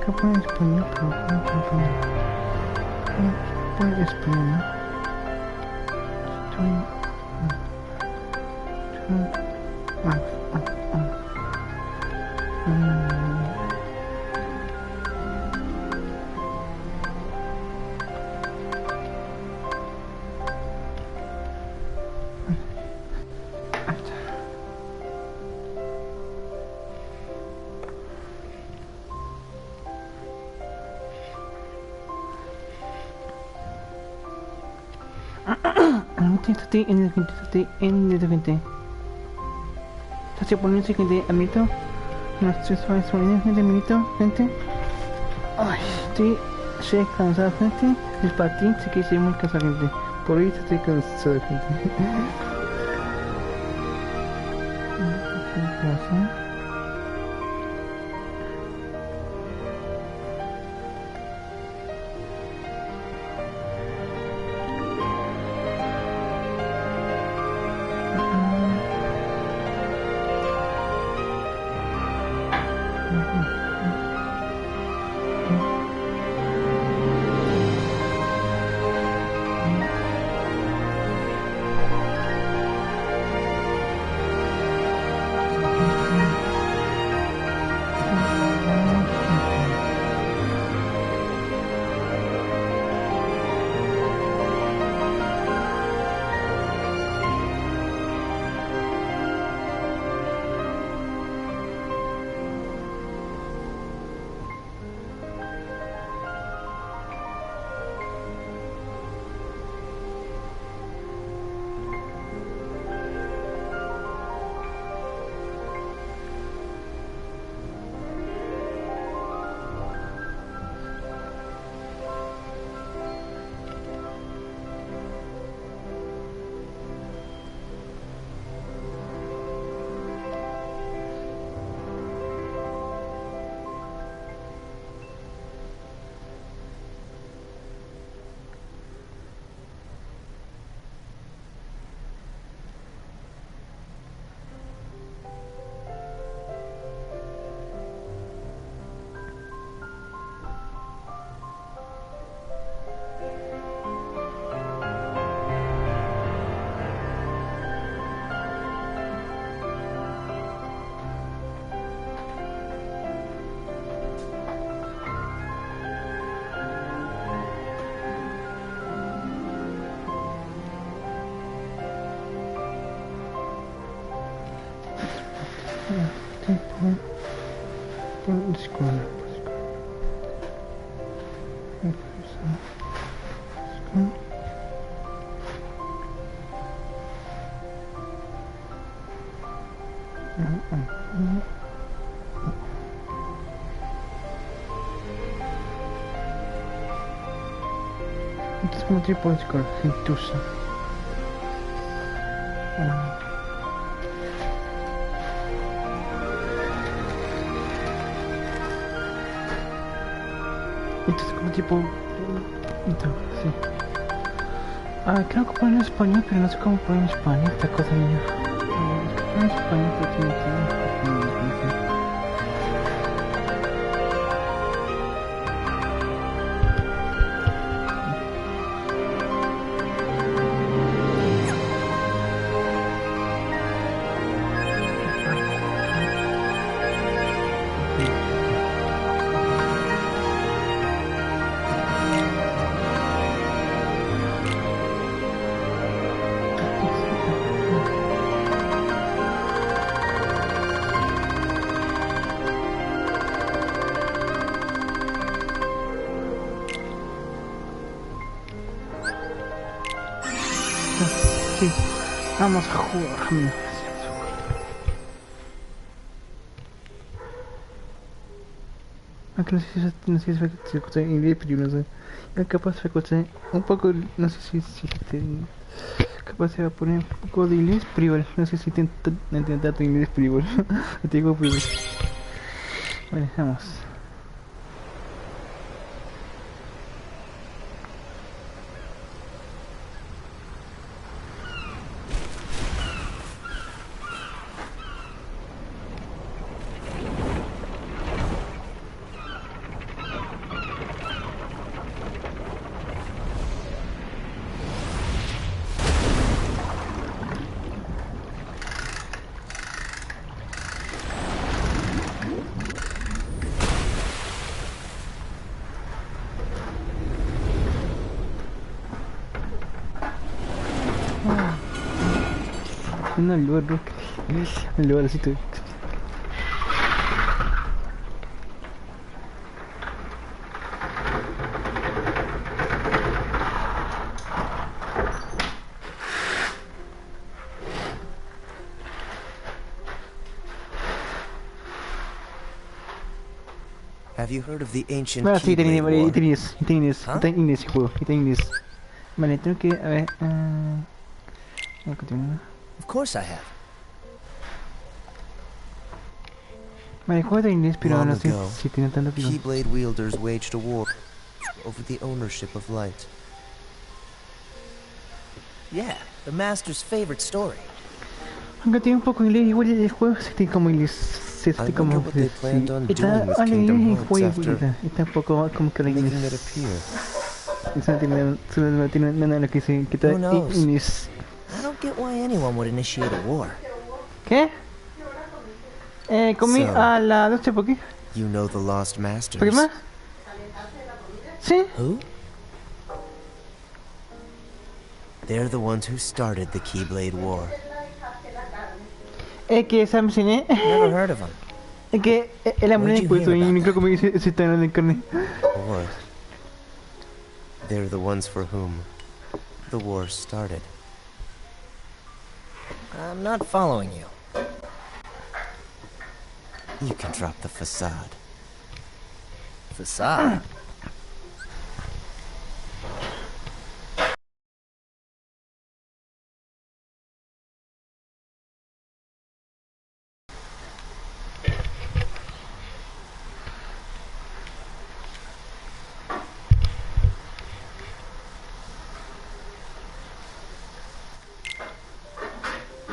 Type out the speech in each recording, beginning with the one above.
Capaz en español, pero no en español, ¿no? Estoy en el gente. Estoy poniendo el siguiente amiguito. No estoy poniendo gente amiguito, gente. Ay, estoy cansado, gente. Es para ti, sí que estoy muy cansado, gente. Por ahorita estoy cansado, gente. Entonces, como tipo de gentuza. Entonces, como tipo. Entonces, sí. Creo que ponen en español, pero no sé cómo ponen en español esta cosa, niña. En español, pero tiene que. Vamos a jugar. Aunque no sé si se escucha en inglés, pero yo no sé. Ya capaz se escucha un poco, no sé si capaz se va a poner un poco de inglés, pero igual, no sé si entiendo tanto inglés, pero igual. Te digo, pero igual. Vale, vamos. No, el lugar, no. El lugar así te... Have you heard of the ancient Bueno, sí, Keyblade War? está en inglés el juego, está en inglés. Vale, tengo que, a ver, voy a continuar. Of course I have. Vale, el juego está en inglés, pero no sé Ago, si tiene tanto que... Keyblade wielders waged a war over the ownership of light. Yeah, the master's favorite story. Aunque tiene un poco de inglés, igual el juego se tiene como inglés, se tiene como... Sí. Está al inglés el juego, está un poco como que el inglés... Eso no tiene nada de lo que dice, que está en inglés. I don't get why anyone would initiate a war. ¿Qué? Comí a la noche, ¿por qué? You know the lost masters. ¿Por qué más? ¿Sí? Who? They're the ones who started the Keyblade War. Que esa me enseñé. Never heard of them. Es que el hambre de impuesto y no creo que me dice si está en el carne. Or they're the ones for whom the war started. I'm not following you. You can drop the facade. Facade?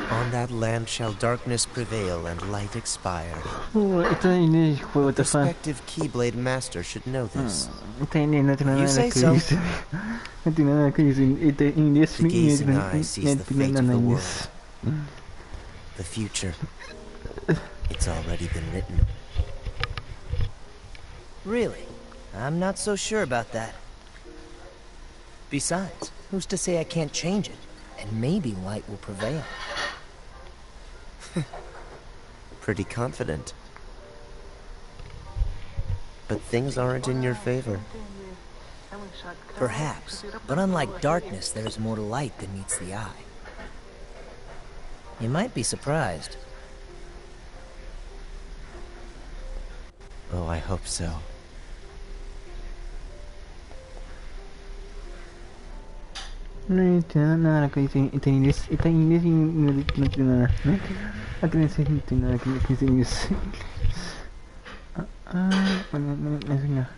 On that land shall darkness prevail and light expire. Está en el juego, The está fan. prospective Keyblade master should know this. Está en no tiene nada You say que so. dice. No tiene nada que dice. Está en inglés The gazing eye sees the fate of the world. The future. It's already been written. Really? I'm not so sure about that. Besides, who's to say I can't change it? And maybe light will prevail. Pretty confident. But things aren't in your favor. Perhaps, but unlike darkness, there's more to light than meets the eye. You might be surprised. Oh, I hope so. No tiene nada lo que dice. Está en inglés y no tiene nada. Aquí no tiene nada que dice en inglés. Bueno, me enseña.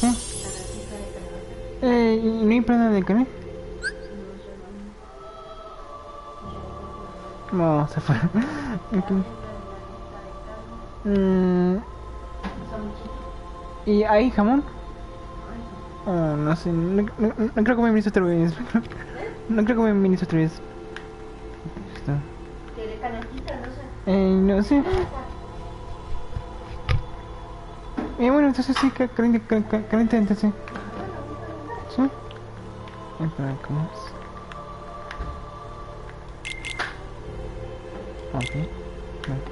¿Qué? ¿No hay plata de canal? No, se fue. Mm, ¿Y hay jamón? Oh, no sé, no creo comer minis otra vez. No creo comer minis otra vez. Está. ¿Quiere canastita? No sé. No sé. Bueno, entonces sí, caliente entonces. ¿Sí? Para comer. Ok. Vale.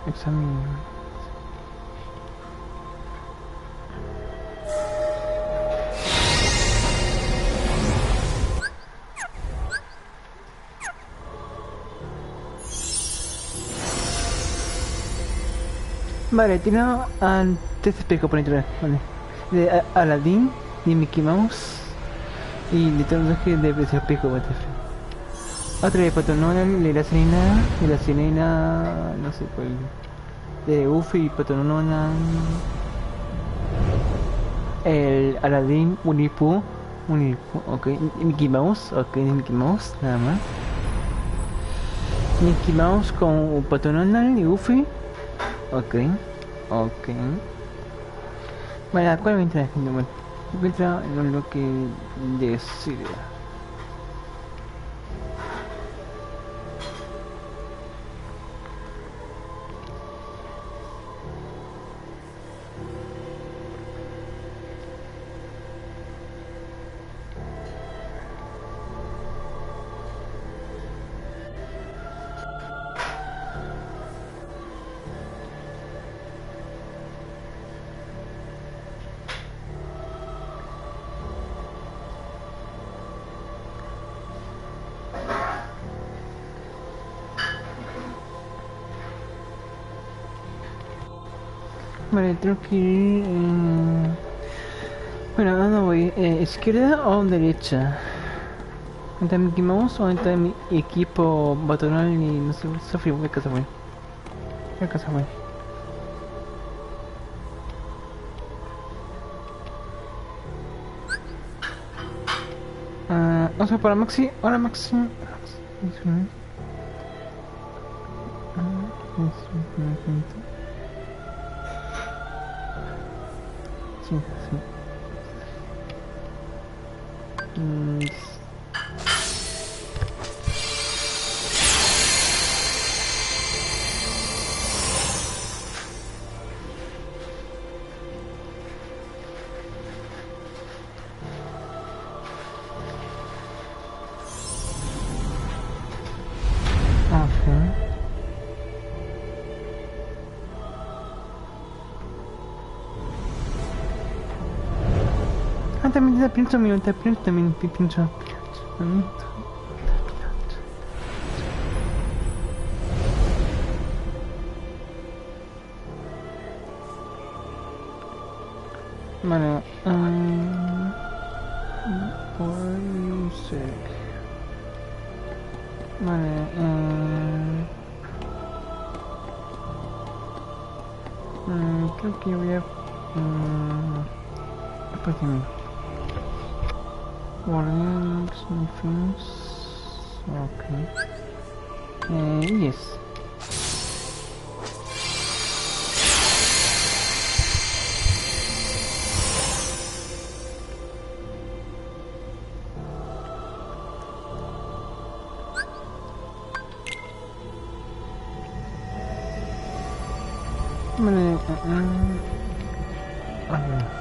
Examine. Vale, tiene antes explico por internet, vale. De Aladdin, de Mickey Mouse y de todos los que debe ser explico, vale. Otra de Patononal, de la sirena, no sé cuál. De Uffy y Patononal. El Aladdin, Unipu, ok. Mickey Mouse, ok, Mickey Mouse, nada más. Mickey Mouse con Patononal y Uffy. Ok, ok. Vale, ¿cuál me entra? Bueno, encuentra en lo que decide. Vale, tengo que ir... Bueno, ¿a dónde voy? ¿Izquierda o derecha? ¿Dónde está Mickey Mouse o dónde está mi equipo batonal y no sé, Sofía? ¿Qué casa voy? ¿Qué casa voy? Vamos a para Maxi. Hola Maxi. Sí, sí. También te pienso, amigo, también pienso. Vale, puse. Vale, creo que voy a... Después de mí. Guardians, Fenix. Ok. Yes. Vale, a ver.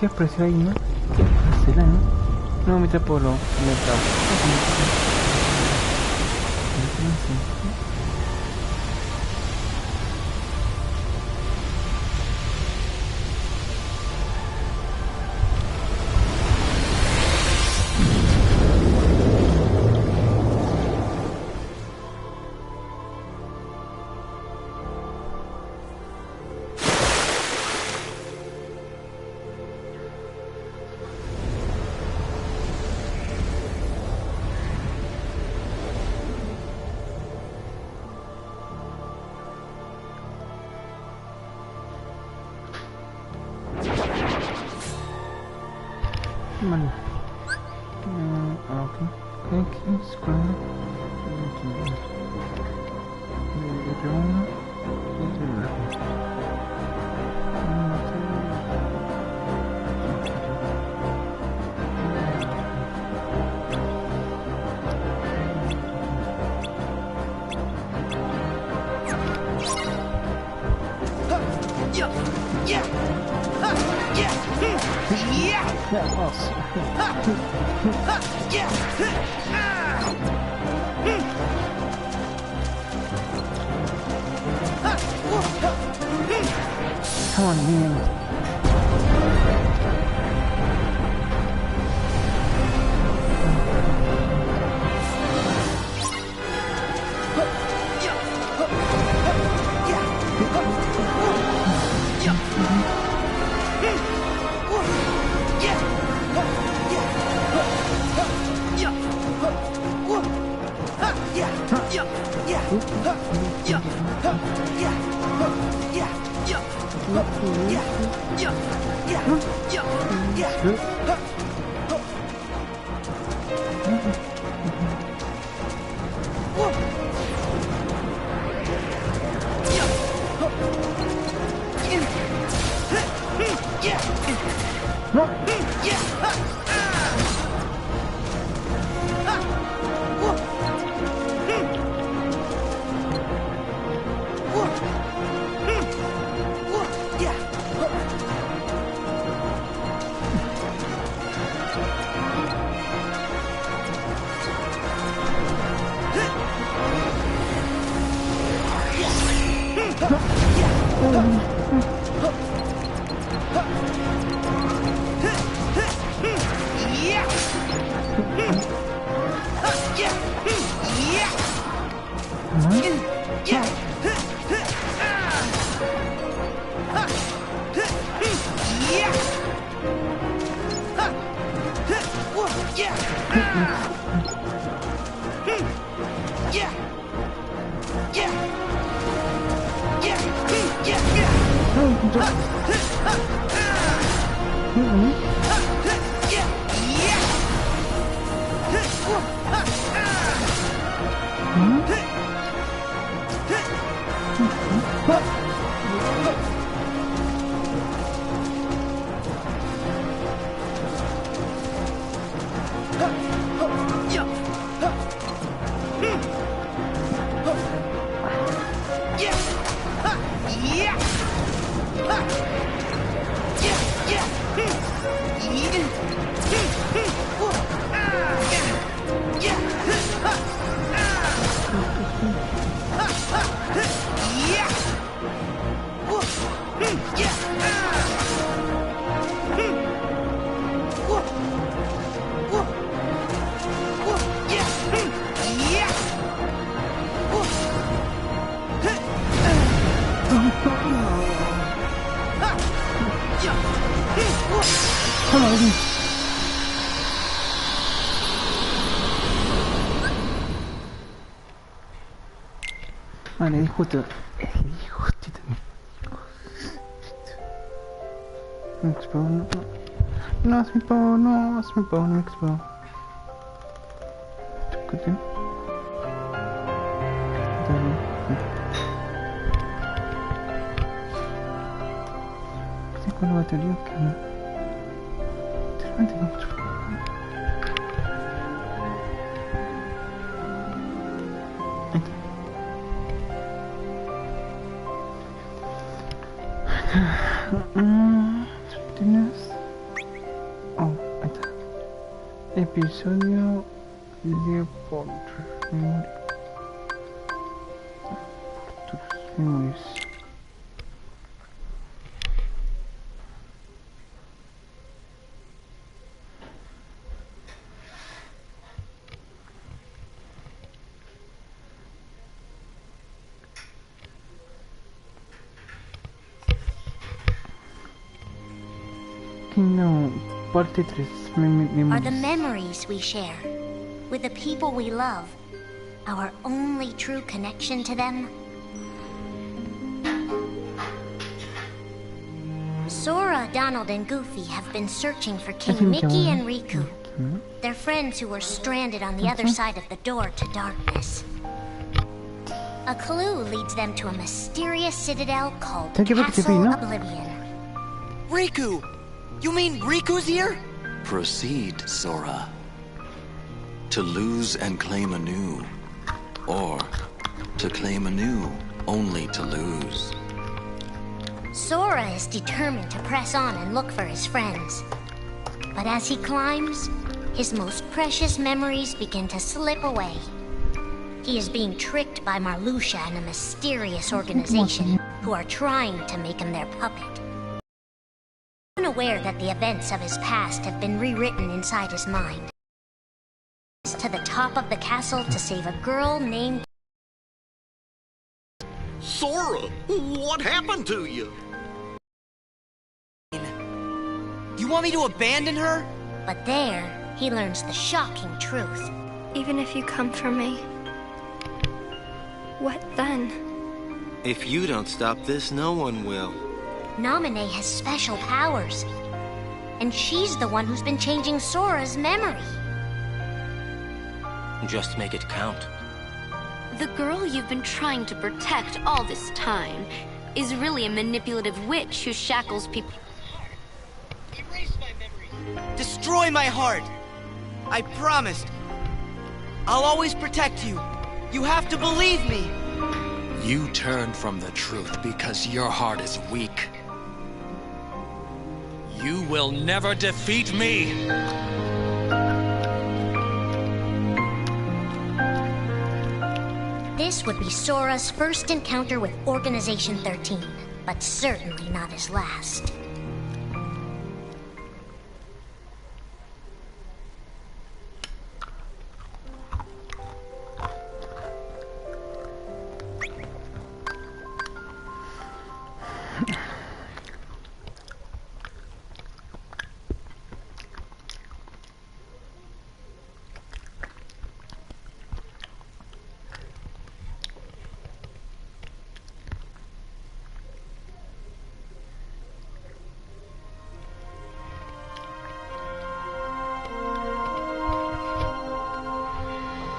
¿Qué apareció ahí, no? ¿Qué aparecerá, no? No, me trapo lo trapo. Vale. Ok. Aquí, scroll. Come on, man. Vale, es justo. Justito. Me expo, no es mi po, no es mi po, no me expo. Escuchen. ¿Qué con la batería? Realmente no mucho. ¿Tienes? Oh, ahí está. Episodio Leopold. Memorias. KiNGDOM, parte 3. Are the memories we share with the people we love our only true connection to them? Sora, Donald, and Goofy have been searching for King Mickey and Riku. They're friends who were stranded on the other side of the door to darkness. A clue leads them to a mysterious citadel called Castle Oblivion. Riku! You mean Riku's here? Proceed, Sora. To lose and claim anew, or to claim anew only to lose. Sora is determined to press on and look for his friends. But as he climbs, his most precious memories begin to slip away. He is being tricked by Marluxia and a mysterious organization who are trying to make him their puppet. Unaware that the events of his past have been rewritten inside his mind, he is to the top of the castle to save a girl named... Sora, what happened to you? You want me to abandon her? But there, he learns the shocking truth. Even if you come for me, what then? If you don't stop this, no one will. Naminé has special powers, and she's the one who's been changing Sora's memory. Just make it count. The girl you've been trying to protect all this time is really a manipulative witch who shackles people. Erase my memory. Destroy my heart. I promised. I'll always protect you. You have to believe me. You turn from the truth because your heart is weak. You will never defeat me! This would be Sora's first encounter with Organization 13, but certainly not his last.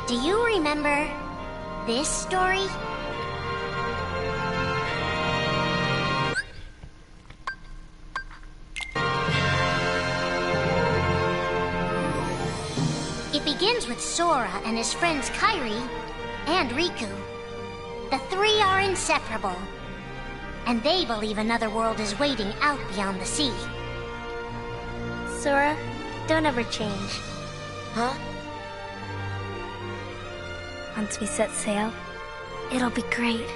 Do you remember this story? It begins with Sora and his friends Kairi and Riku. The three are inseparable, and they believe another world is waiting out beyond the sea. Sora, don't ever change. Huh? Once we set sail, it'll be great.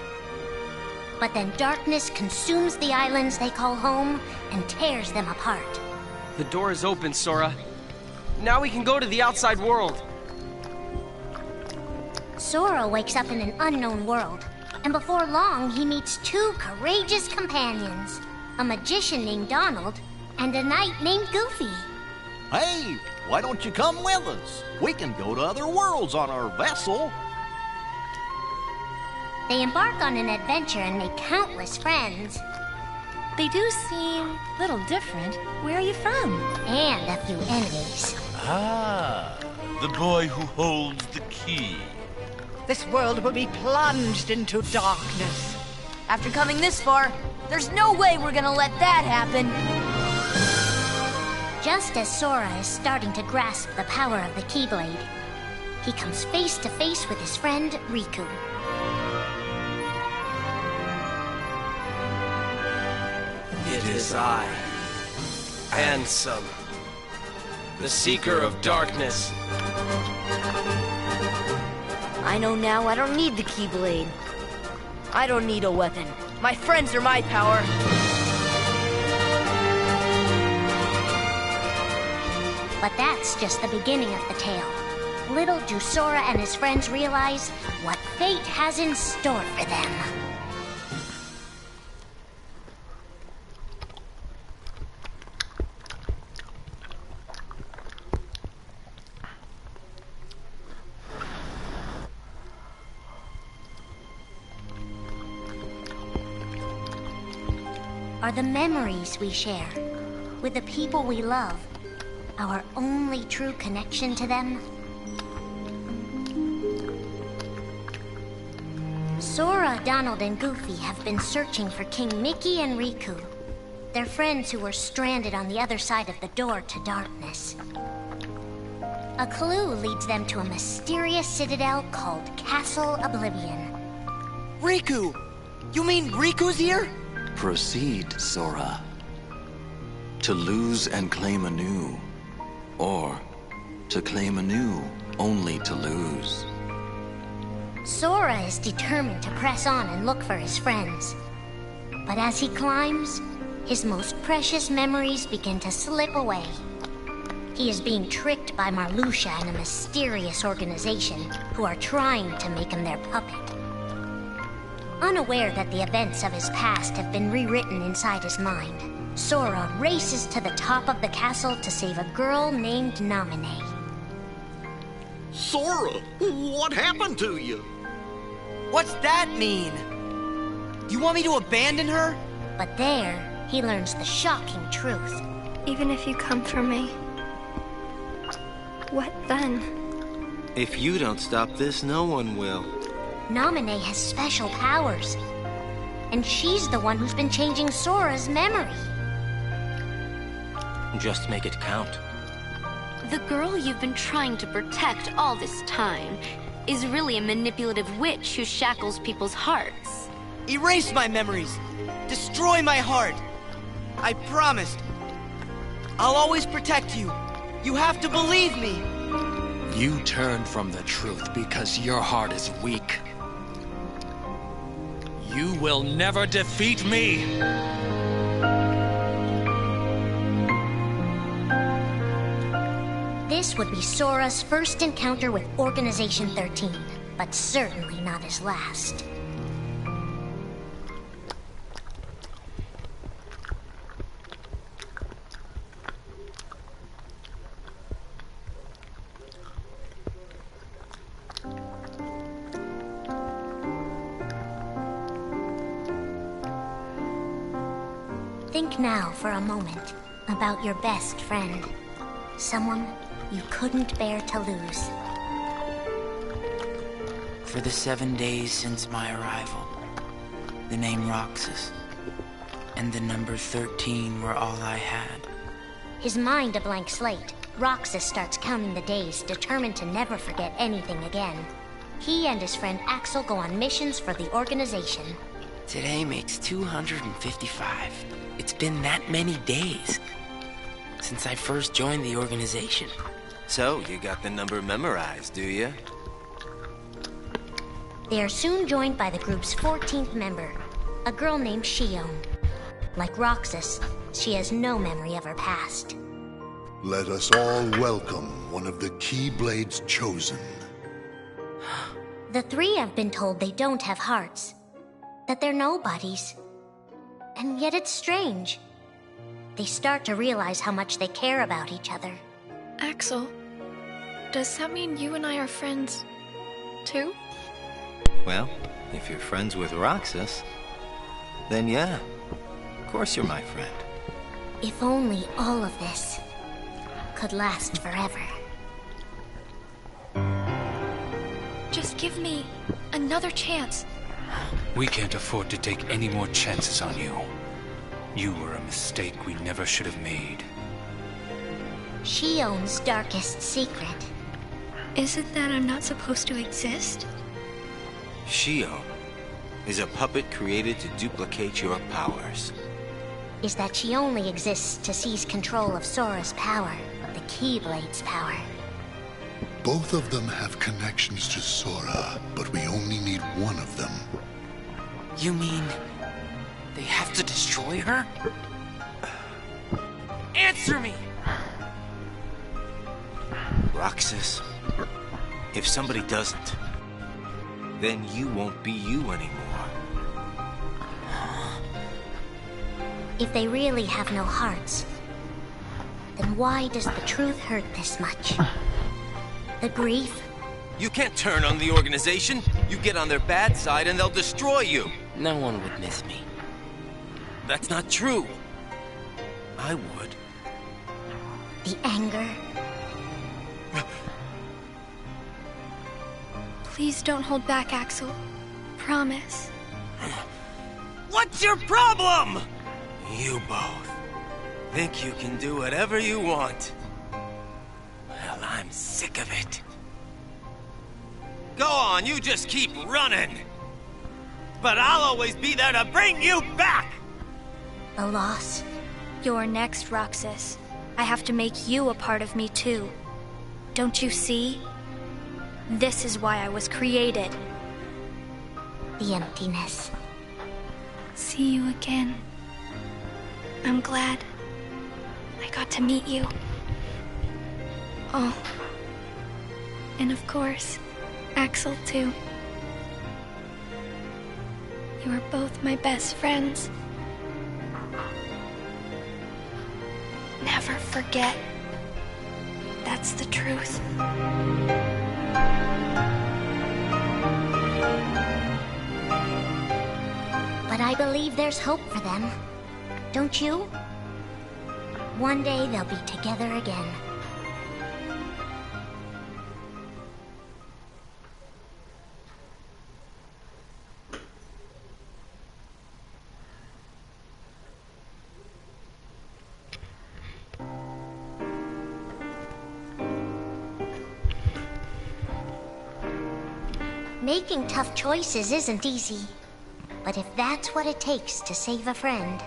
But then darkness consumes the islands they call home and tears them apart. The door is open, Sora. Now we can go to the outside world. Sora wakes up in an unknown world, and before long he meets two courageous companions, a magician named Donald and a knight named Goofy. Hey, why don't you come with us? We can go to other worlds on our vessel. They embark on an adventure and make countless friends. They do seem a little different. Where are you from? And a few enemies. Ah, the boy who holds the key. This world will be plunged into darkness. After coming this far, there's no way we're gonna let that happen. Just as Sora is starting to grasp the power of the Keyblade, he comes face to face with his friend Riku. It is I, Ansem, the Seeker of Darkness. I know now I don't need the Keyblade. I don't need a weapon. My friends are my power. But that's just the beginning of the tale. Little do Sora and his friends realize what fate has in store for them. are the memories we share with the people we love, our only true connection to them. Sora, Donald, and Goofy have been searching for King Mickey and Riku, their friends who were stranded on the other side of the door to darkness. A clue leads them to a mysterious citadel called Castle Oblivion. Riku! You mean Riku's here? Proceed, Sora. To lose and claim anew, or to claim anew only to lose. Sora is determined to press on and look for his friends. But as he climbs, his most precious memories begin to slip away. He is being tricked by Marluxia and a mysterious organization who are trying to make him their puppet. Unaware that the events of his past have been rewritten inside his mind, Sora races to the top of the castle to save a girl named Naminé. Sora, what happened to you? What's that mean? You want me to abandon her? But there, he learns the shocking truth. Even if you come for me, what then? If you don't stop this, no one will. Naminé has special powers, and she's the one who's been changing Sora's memory. Just make it count. The girl you've been trying to protect all this time is really a manipulative witch who shackles people's hearts. Erase my memories! Destroy my heart! I promised. I'll always protect you. You have to believe me. You turned from the truth because your heart is weak. You will never defeat me! This would be Sora's first encounter with Organization 13, but certainly not his last. Think now for a moment about your best friend. Someone you couldn't bear to lose. For the 7 days since my arrival, the name Roxas and the number 13 were all I had. His mind a blank slate, Roxas starts counting the days, determined to never forget anything again. He and his friend Axel go on missions for the organization. Today makes 255. It's been that many days since I first joined the organization. So, you got the number memorized, do you? They are soon joined by the group's 14th member, a girl named Xion. Like Roxas, she has no memory of her past. Let us all welcome one of the Keyblades chosen. The three have been told they don't have hearts, that they're nobodies. And yet it's strange. They start to realize how much they care about each other. Axel, does that mean you and I are friends, too? Well, if you're friends with Roxas, then yeah, of course you're my friend. If only all of this could last forever. Just give me another chance. We can't afford to take any more chances on you. You were a mistake we never should have made. Xion's darkest secret. Is it that I'm not supposed to exist? Xion is a puppet created to duplicate your powers. Is that she only exists to seize control of Sora's power, the Keyblade's power. Both of them have connections to Sora, but we only need one of them. You mean they have to destroy her? Answer me! Roxas, if somebody doesn't, then you won't be you anymore. If they really have no hearts, then why does the truth hurt this much? The grief? You can't turn on the organization. You get on their bad side and they'll destroy you. No one would miss me. That's not true. I would. The anger. Please don't hold back, Axel. Promise. What's your problem? You both think you can do whatever you want. Well, I'm sick of it. Go on, you just keep running. But I'll always be there to bring you back! The loss. You're next, Roxas. I have to make you a part of me too. Don't you see? This is why I was created. The emptiness. See you again. I'm glad I got to meet you. Oh. And of course, Axel too. You are both my best friends. Never forget. That's the truth. But I believe there's hope for them. Don't you? One day they'll be together again. Making tough choices isn't easy. But if that's what it takes to save a friend...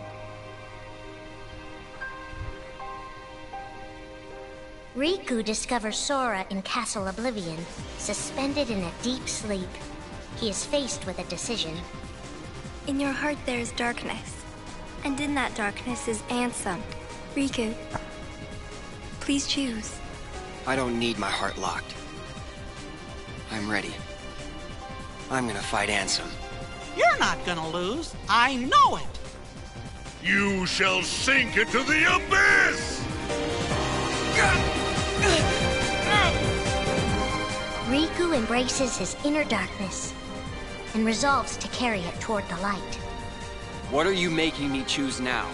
Riku discovers Sora in Castle Oblivion, suspended in a deep sleep. He is faced with a decision. In your heart there is darkness. And in that darkness is Ansem. Riku, please choose. I don't need my heart locked. I'm ready. I'm gonna fight Ansem. You're not gonna lose. I know it. You shall sink into the abyss! Riku embraces his inner darkness and resolves to carry it toward the light. What are you making me choose now?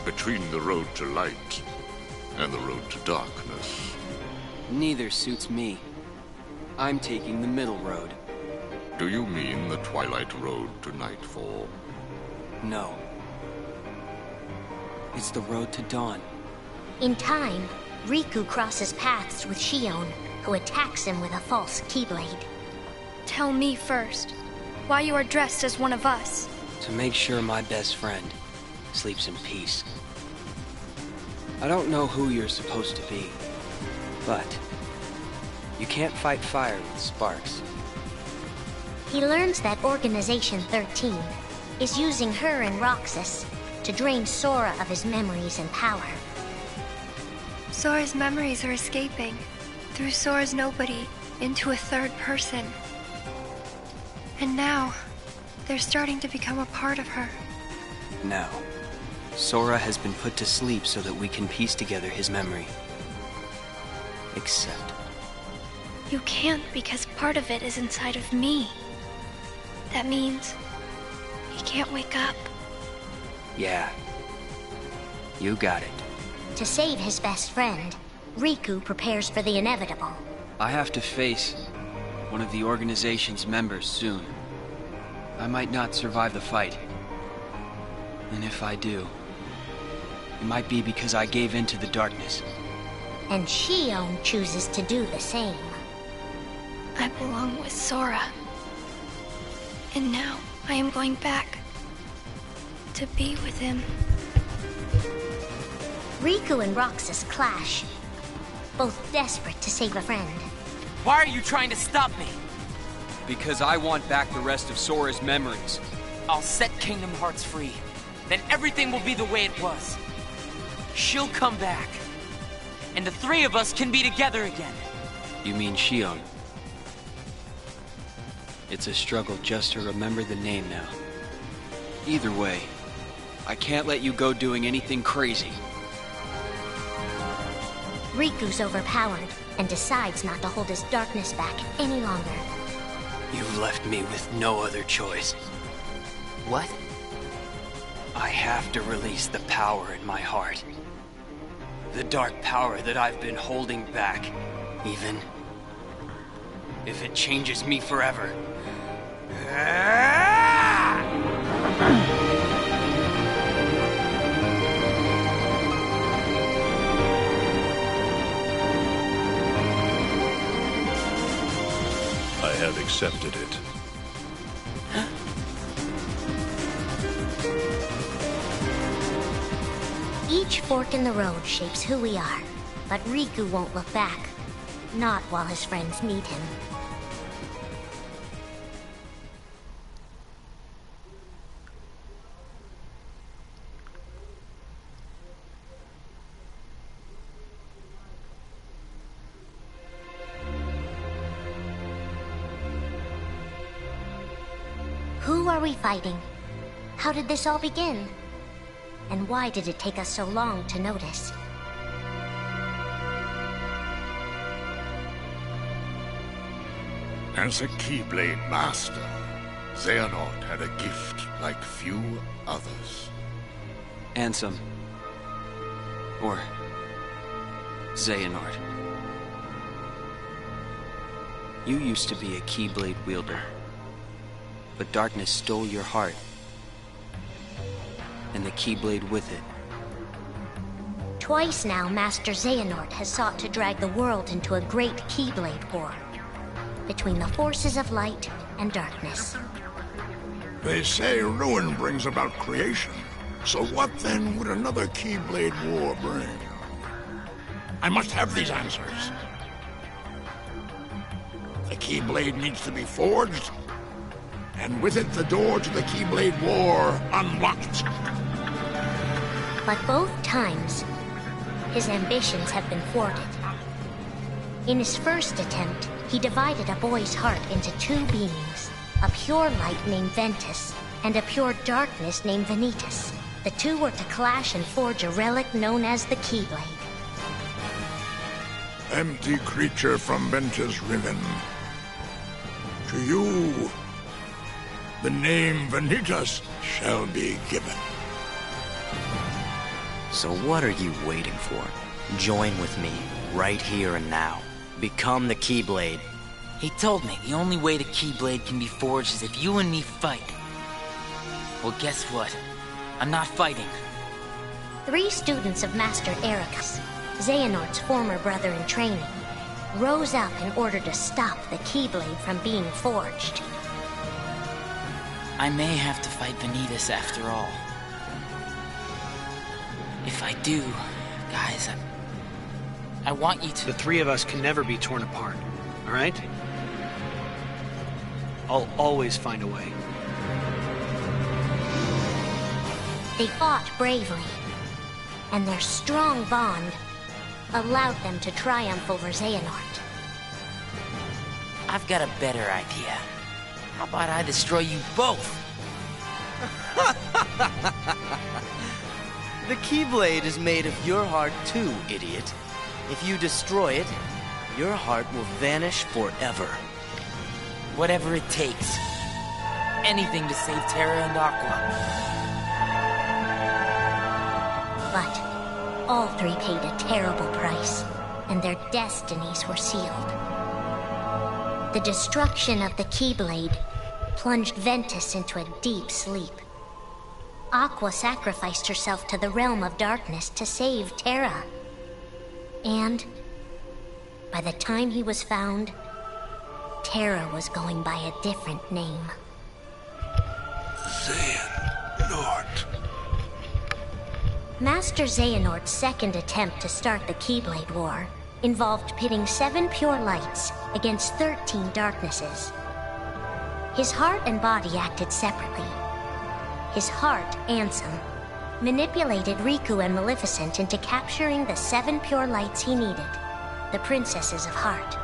Between the road to light and the road to darkness. Neither suits me. I'm taking the middle road. Do you mean the Twilight Road to Nightfall? No. It's the road to dawn. In time, Riku crosses paths with Shion, who attacks him with a false Keyblade. Tell me first, why you are dressed as one of us. To make sure my best friend sleeps in peace. I don't know who you're supposed to be, but you can't fight fire with sparks. He learns that Organization 13 is using her and Roxas to drain Sora of his memories and power. Sora's memories are escaping through Sora's nobody into a third person. And now, they're starting to become a part of her. Now, Sora has been put to sleep so that we can piece together his memory. Except... You can't because part of it is inside of me. That means he can't wake up. Yeah. You got it. To save his best friend, Riku prepares for the inevitable. I have to face one of the organization's members soon. I might not survive the fight. And if I do, it might be because I gave in to the darkness. And Shion chooses to do the same. I belong with Sora. And now I am going back to be with him. Riku and Roxas clash, both desperate to save a friend. Why are you trying to stop me? Because I want back the rest of Sora's memories. I'll set Kingdom Hearts free. Then everything will be the way it was. She'll come back. And the three of us can be together again. You mean Shion? It's a struggle just to remember the name now. Either way, I can't let you go doing anything crazy. Riku's overpowered and decides not to hold his darkness back any longer. You've left me with no other choice. What? I have to release the power in my heart. The dark power that I've been holding back, even if it changes me forever. I have accepted it. Each fork in the road shapes who we are, but Riku won't look back. Not while his friends meet him. Who are we fighting? How did this all begin? And why did it take us so long to notice? As a Keyblade master, Xehanort had a gift like few others. Ansem. Or Xehanort. You used to be a Keyblade wielder, but darkness stole your heart, and the Keyblade with it. Twice now, Master Xehanort has sought to drag the world into a great Keyblade war between the forces of light and darkness. They say ruin brings about creation. So what then would another Keyblade war bring? I must have these answers. The Keyblade needs to be forged, and with it the door to the Keyblade war unlocked. But both times, his ambitions have been thwarted. In his first attempt, he divided a boy's heart into two beings, a pure light named Ventus, and a pure darkness named Vanitas. The two were to clash and forge a relic known as the Keyblade. Empty creature from Ventus Riven. To you, the name Vanitas shall be given. So what are you waiting for? Join with me, right here and now. Become the Keyblade. He told me the only way the Keyblade can be forged is if you and me fight. Well, guess what? I'm not fighting. 3 students of Master Ericus, Xehanort's former brother in training, rose up in order to stop the Keyblade from being forged. I may have to fight Vanitas after all. If I do, guys, I want you to... The 3 of us can never be torn apart, all right? I'll always find a way. They fought bravely, and their strong bond allowed them to triumph over Xehanort. I've got a better idea. How about I destroy you both? The Keyblade is made of your heart too, idiot. If you destroy it, your heart will vanish forever. Whatever it takes. Anything to save Terra and Aqua. But all 3 paid a terrible price, and their destinies were sealed. The destruction of the Keyblade plunged Ventus into a deep sleep. Aqua sacrificed herself to the realm of darkness to save Terra. And by the time he was found, Terra was going by a different name. Xehanort. Master Xehanort's second attempt to start the Keyblade War involved pitting 7 pure lights against 13 darknesses. His heart and body acted separately. His heart, Ansem, manipulated Riku and Maleficent into capturing the 7 pure lights he needed, the Princesses of Heart.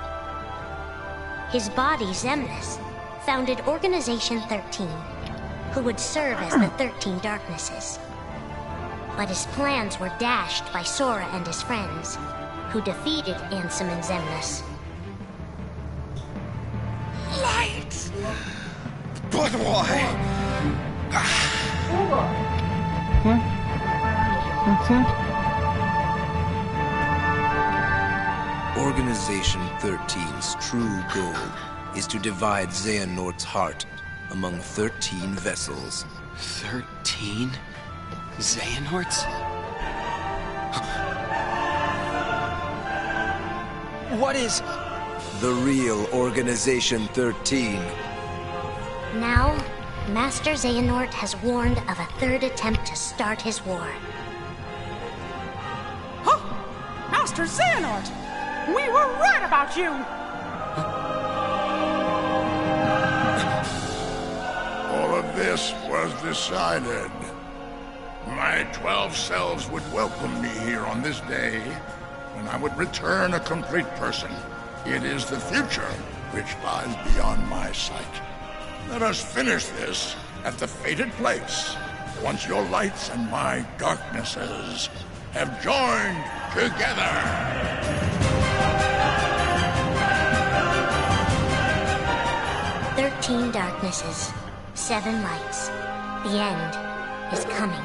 His body, Xemnas, founded Organization 13, who would serve as the 13 darknesses. But his plans were dashed by Sora and his friends, who defeated Ansem and Xemnas. Light! But why? ¿Sí? Organization 13's true goal is to divide Xehanort's heart among 13 vessels. 13? Xehanorts? What is... The real Organization 13. Now, Master Xehanort has warned of a third attempt to start his war. Huh? Master Xehanort! We were right about you! All of this was decided. My 12 selves would welcome me here on this day, when I would return a complete person. It is the future which lies beyond my sight. Let us finish this at the fated place, once your lights and my darknesses have joined together. 13 darknesses, 7 lights. The end is coming.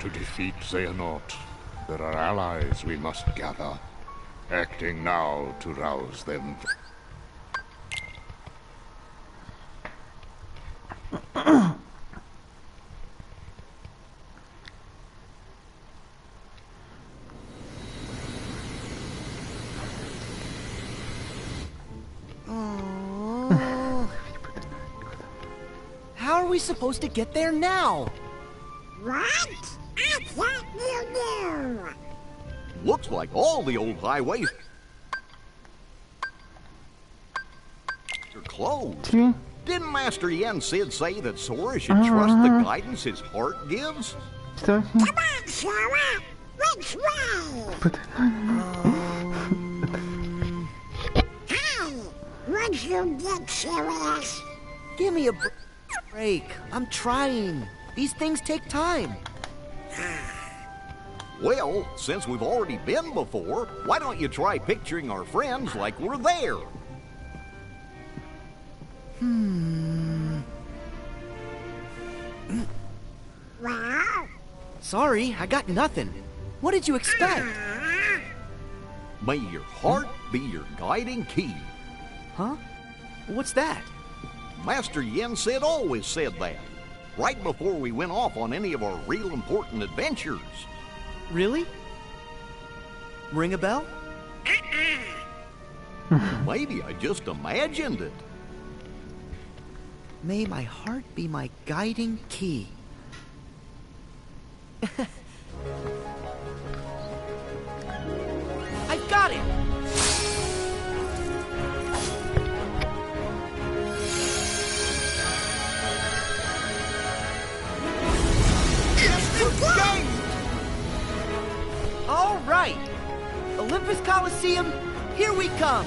To defeat Xehanort, there are allies we must gather, acting now to rouse them. How are we supposed to get there now? What? I thought you knew. Looks like all the old highways are closed. Didn't Master Yen Sid say that Sora should trust the guidance his heart gives? Come on, Sora! Which way? Hey! Would you get serious? Give me a break. I'm trying. These things take time. Well, since we've already been before, why don't you try picturing our friends like we're there? Well? Sorry, I got nothing. What did you expect? May your heart be your guiding key. Huh? What's that? Master Yen Sid always said that, right before we went off on any of our real important adventures. Really? Ring a bell? Maybe I just imagined it. May my heart be my guiding key. I've got it! All right! Olympus Coliseum, here we come!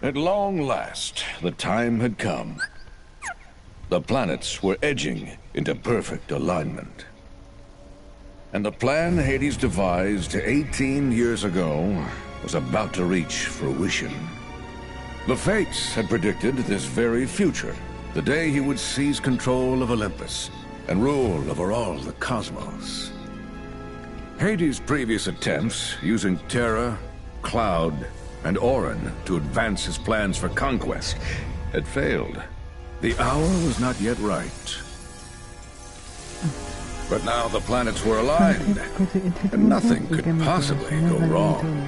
At long last, the time had come. The planets were edging into perfect alignment. And the plan Hades devised 18 years ago was about to reach fruition. The Fates had predicted this very future, the day he would seize control of Olympus and rule over all the cosmos. Hades' previous attempts, using Terra, Cloud, and Orin to advance his plans for conquest, had failed. The hour was not yet right. But now the planets were aligned, and nothing could possibly go wrong.